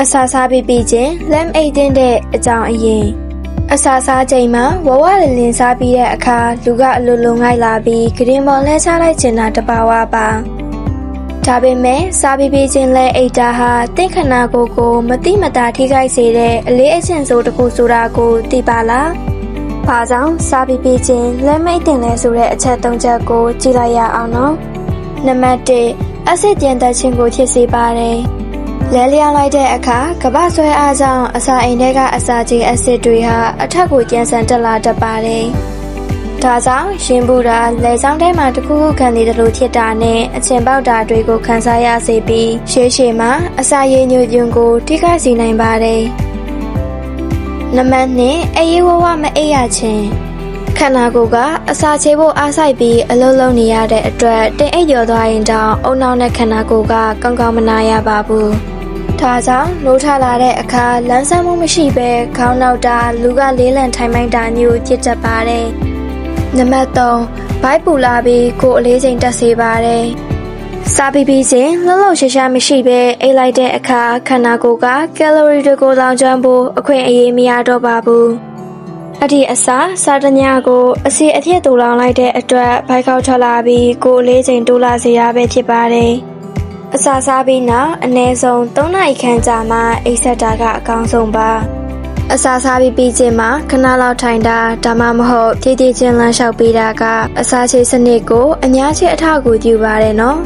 အစာစားပြီးချင်းလက်အိတ်တင်တဲ့အကြောင်းအရင်အစာစားချိန်မှာဝဝလင်းစားပြီးတဲ့အခါလူကအလိုလိုငိုက်လာပြီးဂရင်ပေါ်လဲချလိုက်ချင်တာတဘာဝပါဒါပေမဲ့စားပြီးချင်းလဲအိတ်တာဟာတင့်ခနာကိုမတိမတာထိခိုက်စေတဲ့အလေးအကျင့်စိုးတစ်ခုဆိုတာကိုသိပါလားဘာကြောင့်စားပြီးချင်းလက်မိတ်တင်လဲဆိုတဲ့အချက်၃ချက်ကိုကြည့်လိုက်ရအောင်နော်နံပါတ်1အဆစ်ကျန်တဲ့ခြင်းကိုဖြစ်စေပါတယ်လဲလျောင်းလိုက်တဲ့အခါကပ္ပဆွဲအားကြောင့်အစာအိမ်ထဲကအစာချေအဆစ်တွေဟာအထက်ကိုကျန်ဆန်တက်လာတတ်ပါတယ်။ဒါကြောင့်ရင်ပူတာလဲချောင်းထဲမှာတစ်ခုခုခံနေတယ်လို့ဖြစ်တာနဲ့အချင်ပေါက်တာတွေကိုခံစားရစေပြီးရှေ့မှာအစာရည်ညွန့်ညွန့်ကိုထိခိုက်စေနိုင်ပါတယ်။နံပါတ်2အေးဝဝမအေးရခြင်းခန္ဓာကိုယ်ကအစာချေဖို့အားစိုက်ပြီးအလုံးလုံးနေရတဲ့အတွက်တင်အိပ်ကျော်သွားရင်တောင်အုံနောက်နဲ့ခန္ဓာကိုယ်ကကောင်းကောင်းမနာရပါဘူး။ဒါကြောင့်နိုးထလာတဲ့အခါလမ်းဆန်းမှုမရှိဘဲခေါင်းနောက်တာလူကလေးလံထိုင်မိုင်းတာမျိုးဖြစ်တတ်ပါတယ်။နံပါတ်3ဘိုက်ပူလာပြီးကိုယ်အလေးချိန်တက်စေပါတယ်။စားပြီးချင်းလှုပ်လှုပ်ရှားရှားမရှိဘဲအိပ်လိုက်တဲ့အခါခန္ဓာကိုယ်ကကယ်လိုရီတွေကိုလောင်ကျွမ်းဖို့အခွင့်အရေးမရတော့ပါဘူး။အဲ့ဒီအစားတညကိုအစီအဖြစ်တူလောင်လိုက်တဲ့အတွက်ဘိုက်ခေါက်ထွက်လာပြီးကိုယ်အလေးချိန်တိုးလာစေရပဲဖြစ်ပါတယ်။အစာစားပြီးနောက်အနည်းဆုံး3နာရီခန့်ကြာမှအိပ်ဆက်တာကအကောင်းဆုံးပါအစာစားပြီးချင်းမှခဏလောက်ထိုင်တာဒါမှမဟုတ်ဖြည်းဖြည်းချင်းလမ်းလျှောက်ပေးတာကအစာချေစနစ်ကိုအများကြီးအထောက်အကူပြုပါတယ်နော်